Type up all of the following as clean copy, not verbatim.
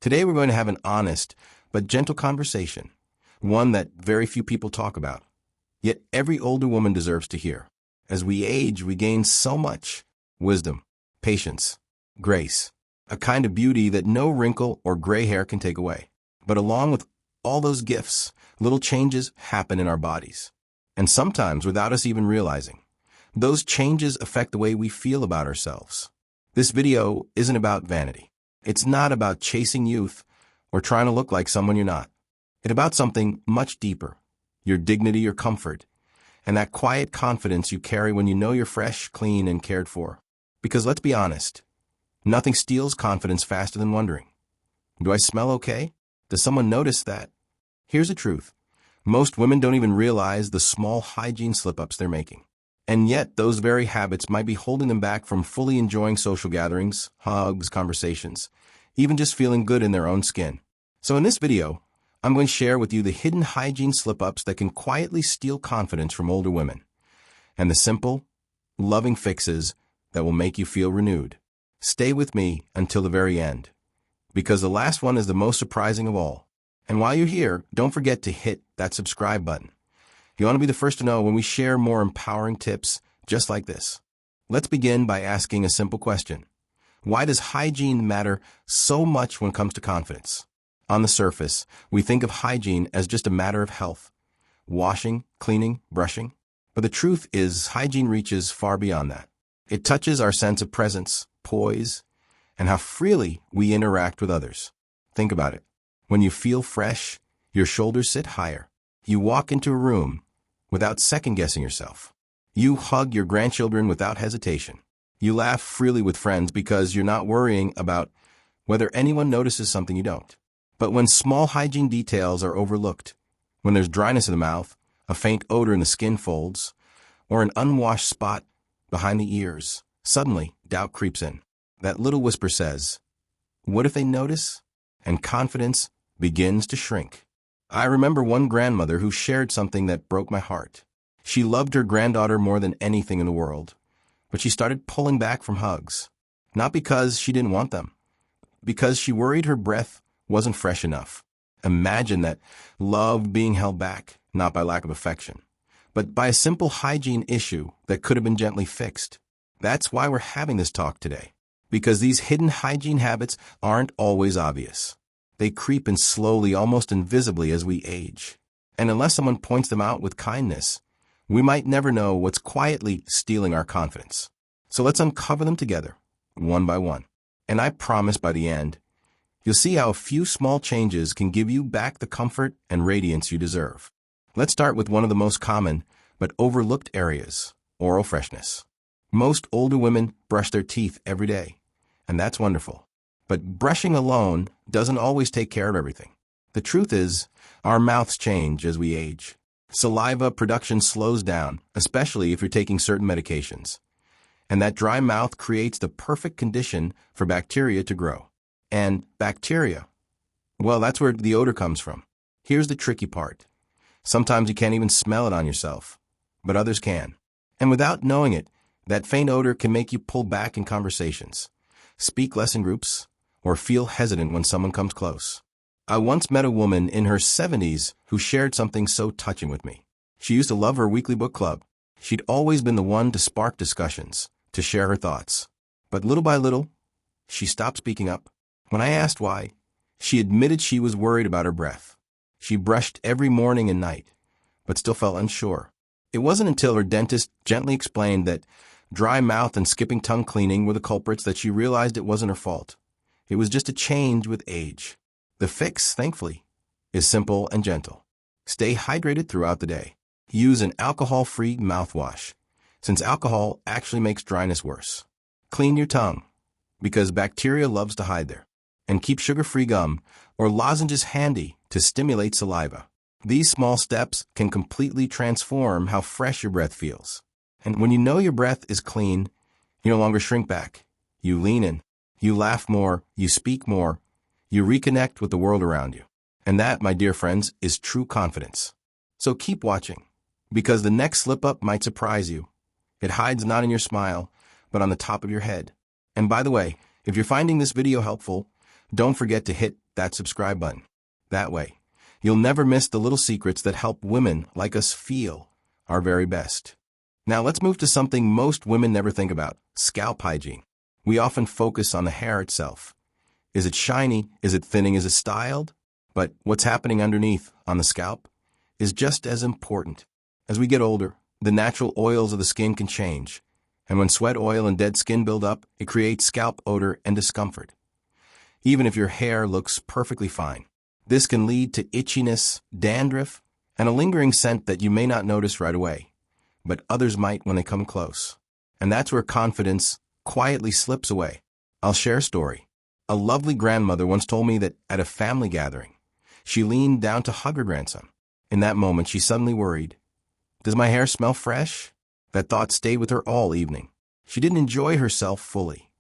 Today we're going to have an honest but gentle conversation, one that very few people talk about. Yet every older woman deserves to hear. As we age, we gain so much: wisdom, patience, grace, a kind of beauty that no wrinkle or gray hair can take away. But along with all those gifts, little changes happen in our bodies. And sometimes without us even realizing. Those changes affect the way we feel about ourselves. This video isn't about vanity. It's not about chasing youth or trying to look like someone you're not. It's about something much deeper: your dignity, your comfort, and that quiet confidence you carry when you know you're fresh, clean, and cared for. Because let's be honest, nothing steals confidence faster than wondering, do I smell okay? Does someone notice that? Here's the truth. Most women don't even realize the small hygiene slip-ups they're making. And yet, those very habits might be holding them back from fully enjoying social gatherings, hugs, conversations, even just feeling good in their own skin. So in this video, I'm going to share with you the hidden hygiene slip-ups that can quietly steal confidence from older women, and the simple, loving fixes that will make you feel renewed. Stay with me until the very end, because the last one is the most surprising of all. And while you're here, don't forget to hit that subscribe button. You want to be the first to know when we share more empowering tips just like this. Let's begin by asking a simple question. Why does hygiene matter so much when it comes to confidence? On the surface, we think of hygiene as just a matter of health: washing, cleaning, brushing. But the truth is, hygiene reaches far beyond that. It touches our sense of presence, poise, and how freely we interact with others. Think about it. When you feel fresh, your shoulders sit higher. You walk into a room without second-guessing yourself. You hug your grandchildren without hesitation. You laugh freely with friends because you're not worrying about whether anyone notices something you don't. But when small hygiene details are overlooked, when there's dryness in the mouth, a faint odor in the skin folds, or an unwashed spot behind the ears, suddenly doubt creeps in. That little whisper says, "What if they notice?" And confidence begins to shrink. I remember one grandmother who shared something that broke my heart. She loved her granddaughter more than anything in the world, but she started pulling back from hugs. Not because she didn't want them, because she worried her breath wasn't fresh enough. Imagine that: love being held back, not by lack of affection, but by a simple hygiene issue that could have been gently fixed. That's why we're having this talk today, because these hidden hygiene habits aren't always obvious. They creep in slowly, almost invisibly as we age. And unless someone points them out with kindness, we might never know what's quietly stealing our confidence. So let's uncover them together, one by one. And I promise by the end, you'll see how a few small changes can give you back the comfort and radiance you deserve. Let's start with one of the most common but overlooked areas: oral freshness. Most older women brush their teeth every day, and that's wonderful. But brushing alone doesn't always take care of everything. The truth is, our mouths change as we age. Saliva production slows down, especially if you're taking certain medications. And that dry mouth creates the perfect condition for bacteria to grow. And bacteria, well, that's where the odor comes from. Here's the tricky part. Sometimes you can't even smell it on yourself, but others can. And without knowing it, that faint odor can make you pull back in conversations, speak less in groups, or feel hesitant when someone comes close. I once met a woman in her 70s who shared something so touching with me. She used to love her weekly book club. She'd always been the one to spark discussions, to share her thoughts. But little by little, she stopped speaking up. When I asked why, she admitted she was worried about her breath. She brushed every morning and night, but still felt unsure. It wasn't until her dentist gently explained that dry mouth and skipping tongue cleaning were the culprits that she realized it wasn't her fault. It was just a change with age. The fix, thankfully, is simple and gentle. Stay hydrated throughout the day. Use an alcohol-free mouthwash, since alcohol actually makes dryness worse. Clean your tongue, because bacteria loves to hide there. And keep sugar-free gum or lozenges handy to stimulate saliva. These small steps can completely transform how fresh your breath feels. And when you know your breath is clean, you no longer shrink back. You lean in. You laugh more, you speak more, you reconnect with the world around you. And that, my dear friends, is true confidence. So keep watching, because the next slip-up might surprise you. It hides not in your smile, but on the top of your head. And by the way, if you're finding this video helpful, don't forget to hit that subscribe button. That way, you'll never miss the little secrets that help women like us feel our very best. Now let's move to something most women never think about: scalp hygiene. We often focus on the hair itself. Is it shiny? Is it thinning? Is it styled? But what's happening underneath on the scalp is just as important. As we get older, the natural oils of the skin can change. And when sweat, oil, and dead skin build up, it creates scalp odor and discomfort. Even if your hair looks perfectly fine, this can lead to itchiness, dandruff, and a lingering scent that you may not notice right away, but others might when they come close. And that's where confidence quietly slips away. I'll share a story. A lovely grandmother once told me that at a family gathering, she leaned down to hug her grandson. In that moment, she suddenly worried, "Does my hair smell fresh?" That thought stayed with her all evening. She didn't enjoy herself fully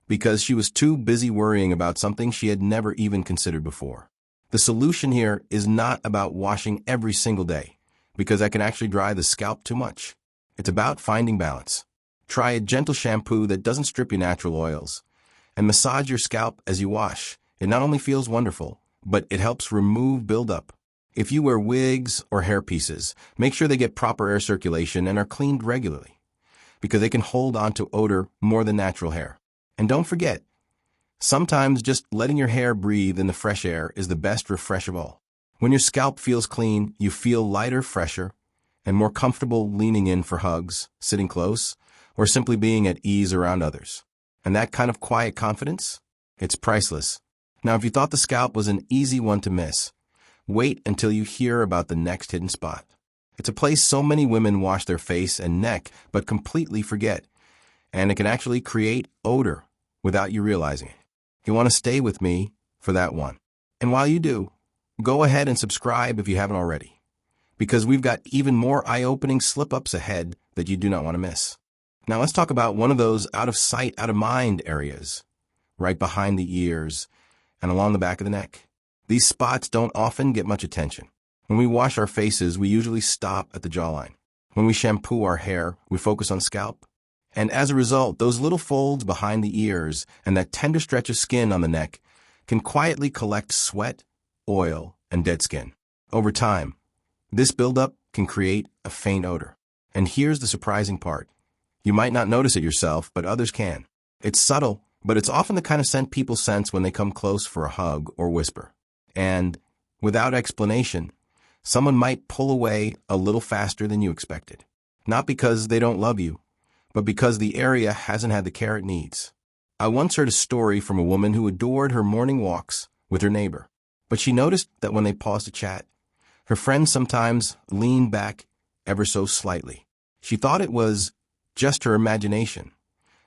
because she was too busy worrying about something she had never even considered before. The solution here is not about washing every single day, because that can actually dry the scalp too much. It's about finding balance. Try a gentle shampoo that doesn't strip your natural oils, and massage your scalp as you wash. It not only feels wonderful, but it helps remove buildup. If you wear wigs or hair pieces, make sure they get proper air circulation and are cleaned regularly, because they can hold on to odor more than natural hair. And don't forget, sometimes just letting your hair breathe in the fresh air is the best refresh of all. When your scalp feels clean, you feel lighter, fresher, and more comfortable leaning in for hugs, sitting close, or simply being at ease around others. And that kind of quiet confidence? It's priceless. Now, if you thought the scalp was an easy one to miss, wait until you hear about the next hidden spot. It's a place so many women wash their face and neck but completely forget, and it can actually create odor without you realizing it. You want to stay with me for that one. And while you do, go ahead and subscribe if you haven't already, because we've got even more eye-opening slip-ups ahead that you do not want to miss. Now let's talk about one of those out-of-sight, out-of-mind areas, right behind the ears and along the back of the neck. These spots don't often get much attention. When we wash our faces, we usually stop at the jawline. When we shampoo our hair, we focus on the scalp. And as a result, those little folds behind the ears and that tender stretch of skin on the neck can quietly collect sweat, oil, and dead skin. Over time, this buildup can create a faint odor. And here's the surprising part. You might not notice it yourself, but others can. It's subtle, but it's often the kind of scent people sense when they come close for a hug or whisper. And without explanation, someone might pull away a little faster than you expected. Not because they don't love you, but because the area hasn't had the care it needs. I once heard a story from a woman who adored her morning walks with her neighbor, but she noticed that when they paused to chat, her friend sometimes leaned back ever so slightly. She thought it was just her imagination,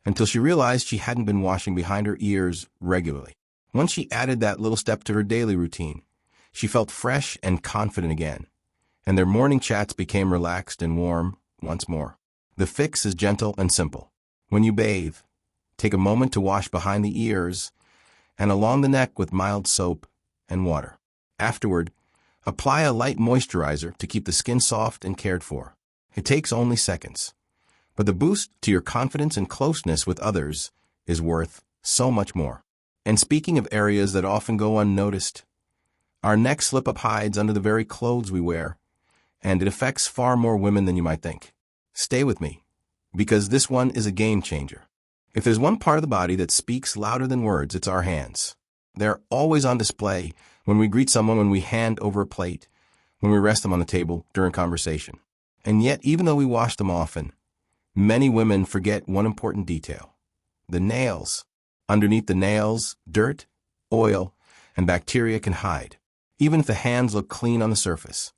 until she realized she hadn't been washing behind her ears regularly. Once she added that little step to her daily routine, she felt fresh and confident again, and their morning chats became relaxed and warm once more. The fix is gentle and simple. When you bathe, take a moment to wash behind the ears and along the neck with mild soap and water. Afterward, apply a light moisturizer to keep the skin soft and cared for. It takes only seconds, but the boost to your confidence and closeness with others is worth so much more. And speaking of areas that often go unnoticed, our neck slip-up hides under the very clothes we wear, and it affects far more women than you might think. Stay with me, because this one is a game changer. If there's one part of the body that speaks louder than words, it's our hands. They're always on display when we greet someone, when we hand over a plate, when we rest them on the table during conversation. And yet, even though we wash them often, many women forget one important detail: the nails. Underneath the nails, dirt, oil, and bacteria can hide, even if the hands look clean on the surface.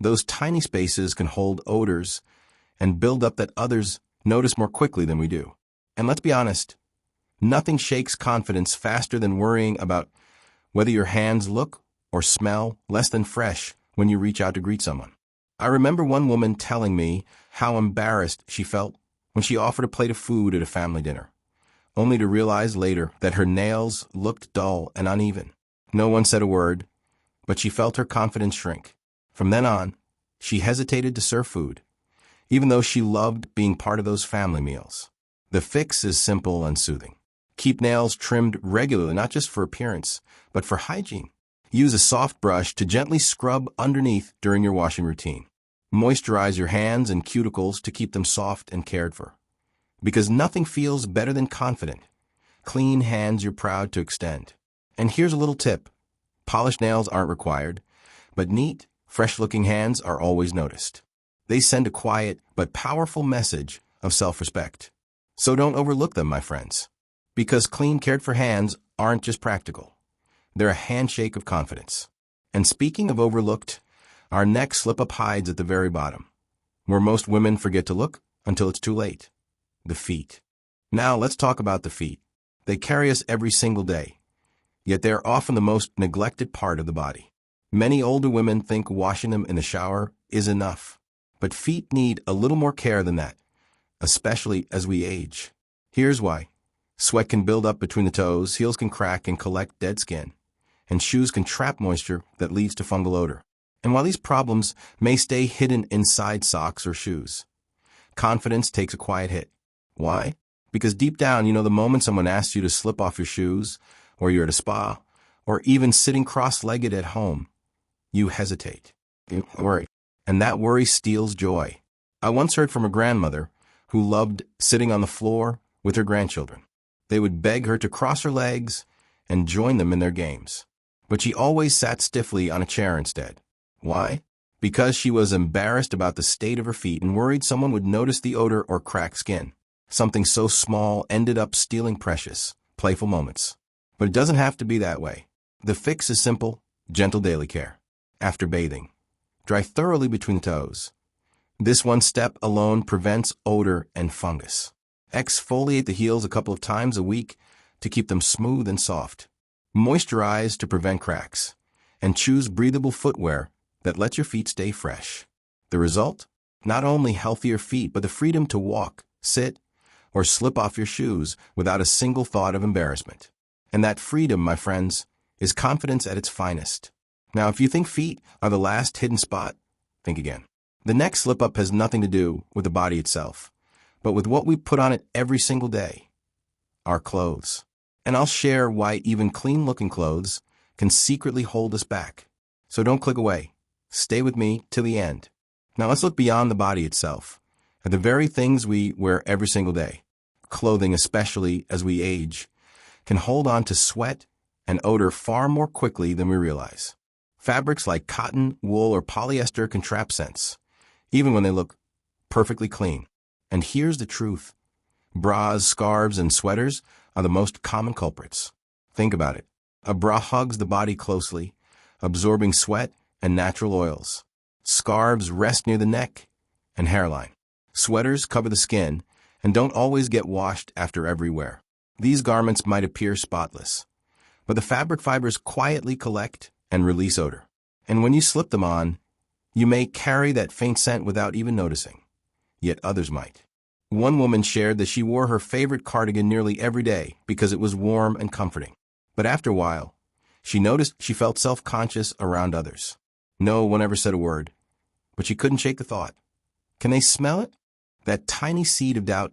Those tiny spaces can hold odors and build up that others notice more quickly than we do. And let's be honest, nothing shakes confidence faster than worrying about whether your hands look or smell less than fresh when you reach out to greet someone. I remember one woman telling me how embarrassed she felt when she offered a plate of food at a family dinner, only to realize later that her nails looked dull and uneven. No one said a word, but she felt her confidence shrink. From then on, she hesitated to serve food, even though she loved being part of those family meals. The fix is simple and soothing. Keep nails trimmed regularly, not just for appearance, but for hygiene. Use a soft brush to gently scrub underneath during your washing routine. Moisturize your hands and cuticles to keep them soft and cared for. Because nothing feels better than confident, clean hands you're proud to extend. And here's a little tip. Polished nails aren't required, but neat, fresh-looking hands are always noticed. They send a quiet but powerful message of self-respect. So don't overlook them, my friends. Because clean, cared-for hands aren't just practical. They're a handshake of confidence. And speaking of overlooked, our next slip-up hides at the very bottom, where most women forget to look until it's too late. The feet. Now let's talk about the feet. They carry us every single day, yet they are often the most neglected part of the body. Many older women think washing them in the shower is enough, but feet need a little more care than that, especially as we age. Here's why. Sweat can build up between the toes, heels can crack and collect dead skin, and shoes can trap moisture that leads to fungal odor. And while these problems may stay hidden inside socks or shoes, confidence takes a quiet hit. Why? Because deep down, the moment someone asks you to slip off your shoes, or you're at a spa, or even sitting cross-legged at home, you hesitate. You worry. And that worry steals joy. I once heard from a grandmother who loved sitting on the floor with her grandchildren. They would beg her to cross her legs and join them in their games. But she always sat stiffly on a chair instead. Why? Because she was embarrassed about the state of her feet and worried someone would notice the odor or cracked skin. Something so small ended up stealing precious, playful moments. But it doesn't have to be that way. The fix is simple, gentle daily care. After bathing, dry thoroughly between the toes. This one step alone prevents odor and fungus. Exfoliate the heels a couple of times a week to keep them smooth and soft. Moisturize to prevent cracks. And choose breathable footwear that lets your feet stay fresh. The result? Not only healthier feet, but the freedom to walk, sit, or slip off your shoes without a single thought of embarrassment. And that freedom, my friends, is confidence at its finest. Now, if you think feet are the last hidden spot, think again. The next slip-up has nothing to do with the body itself, but with what we put on it every single day, our clothes. And I'll share why even clean-looking clothes can secretly hold us back. So don't click away. Stay with me till the end. Now let's look beyond the body itself, at the very things we wear every single day. Clothing, especially as we age, can hold on to sweat and odor far more quickly than we realize. Fabrics like cotton, wool, or polyester can trap scents, even when they look perfectly clean. And here's the truth. Bras, scarves, and sweaters are the most common culprits. Think about it. A bra hugs the body closely, absorbing sweat and natural oils. Scarves rest near the neck and hairline. Sweaters cover the skin and don't always get washed after every wear. These garments might appear spotless, but the fabric fibers quietly collect and release odor. And when you slip them on, you may carry that faint scent without even noticing, yet others might. One woman shared that she wore her favorite cardigan nearly every day because it was warm and comforting. But after a while, she noticed she felt self-conscious around others. No one ever said a word, but she couldn't shake the thought. Can they smell it? That tiny seed of doubt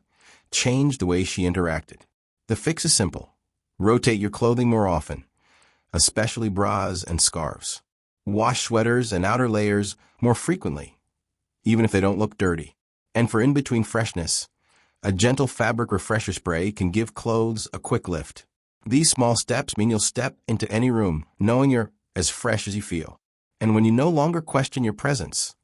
changed the way she interacted. The fix is simple. Rotate your clothing more often, especially bras and scarves. Wash sweaters and outer layers more frequently, even if they don't look dirty. And for in-between freshness, a gentle fabric refresher spray can give clothes a quick lift. These small steps mean you'll step into any room knowing you're as fresh as you feel. And when you no longer question your presence,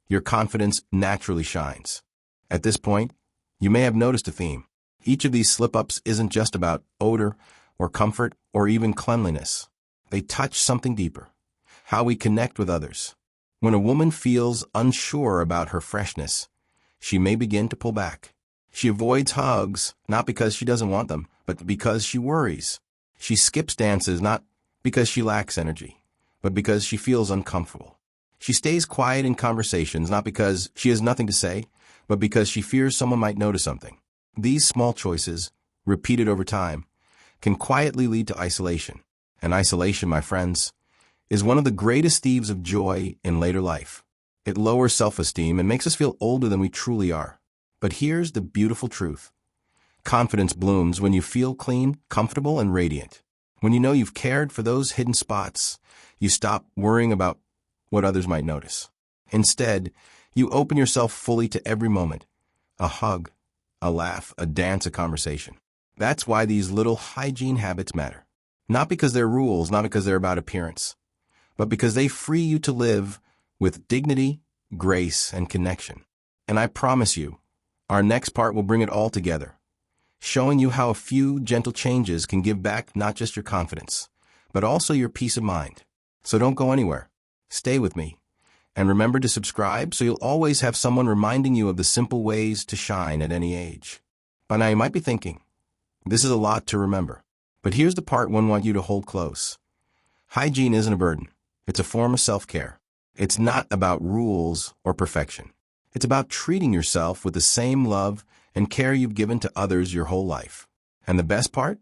your confidence naturally shines. At this point, you may have noticed a theme. Each of these slip-ups isn't just about odor or comfort or even cleanliness. They touch something deeper, how we connect with others. When a woman feels unsure about her freshness, she may begin to pull back. She avoids hugs, not because she doesn't want them, but because she worries. She skips dances, not because she lacks energy, but because she feels uncomfortable. She stays quiet in conversations, not because she has nothing to say, but because she fears someone might notice something. These small choices, repeated over time, can quietly lead to isolation. And isolation, my friends, is one of the greatest thieves of joy in later life. It lowers self-esteem and makes us feel older than we truly are. But here's the beautiful truth. Confidence blooms when you feel clean, comfortable, and radiant. When you know you've cared for those hidden spots, you stop worrying about what others might notice. Instead, you open yourself fully to every moment. A hug, a laugh, a dance, a conversation. That's why these little hygiene habits matter. Not because they're rules, not because they're about appearance, but because they free you to live with dignity, grace, and connection. And I promise you, our next part will bring it all together, showing you how a few gentle changes can give back not just your confidence, but also your peace of mind. So don't go anywhere. Stay with me. And remember to subscribe so you'll always have someone reminding you of the simple ways to shine at any age. By now you might be thinking, this is a lot to remember. But here's the part one want you to hold close. Hygiene isn't a burden. It's a form of self-care. It's not about rules or perfection. It's about treating yourself with the same love and care you've given to others your whole life. And the best part?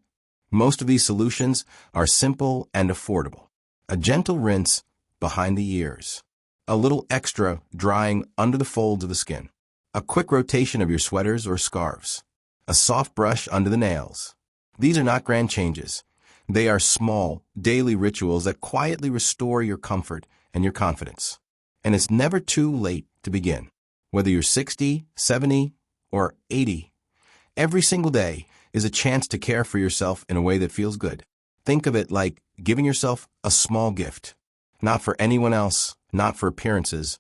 Most of these solutions are simple and affordable. A gentle rinse behind the ears. A little extra drying under the folds of the skin. A quick rotation of your sweaters or scarves. A soft brush under the nails. These are not grand changes. They are small, daily rituals that quietly restore your comfort and your confidence. And it's never too late to begin. Whether you're 60, 70, or 80, every single day is a chance to care for yourself in a way that feels good. Think of it like giving yourself a small gift. Not for anyone else, not for appearances,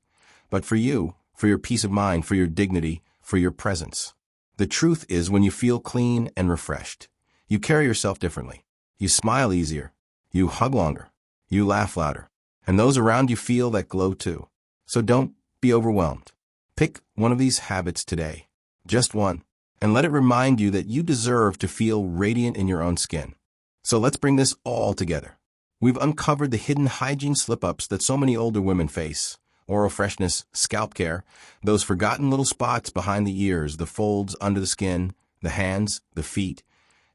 but for you, for your peace of mind, for your dignity, for your presence. The truth is, when you feel clean and refreshed, you carry yourself differently. You smile easier, you hug longer, you laugh louder, and those around you feel that glow too. So don't be overwhelmed. Pick one of these habits today, just one, and let it remind you that you deserve to feel radiant in your own skin. So let's bring this all together. We've uncovered the hidden hygiene slip-ups that so many older women face. Oral freshness, scalp care, those forgotten little spots behind the ears, the folds under the skin, the hands, the feet,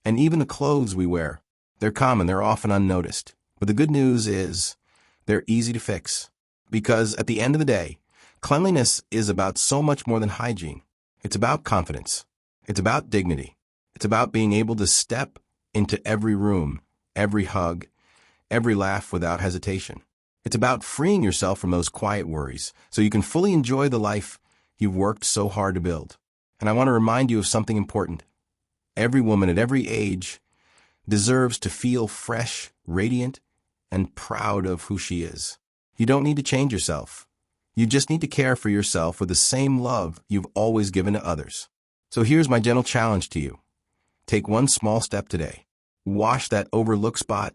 and even the clothes we wear. They're common, they're often unnoticed. But the good news is, they're easy to fix. Because at the end of the day, cleanliness is about so much more than hygiene. It's about confidence. It's about dignity. It's about being able to step into every room, every hug, every laugh without hesitation. It's about freeing yourself from those quiet worries so you can fully enjoy the life you've worked so hard to build. And I want to remind you of something important. Every woman at every age deserves to feel fresh, radiant, and proud of who she is. You don't need to change yourself. You just need to care for yourself with the same love you've always given to others. So here's my gentle challenge to you. Take one small step today. Wash that overlooked spot,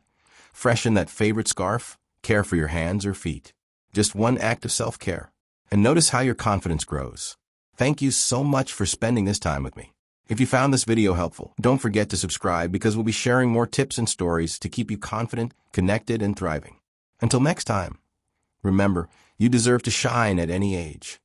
freshen that favorite scarf, care for your hands or feet. Just one act of self-care. And notice how your confidence grows. Thank you so much for spending this time with me. If you found this video helpful, don't forget to subscribe because we'll be sharing more tips and stories to keep you confident, connected, and thriving. Until next time, remember, you deserve to shine at any age.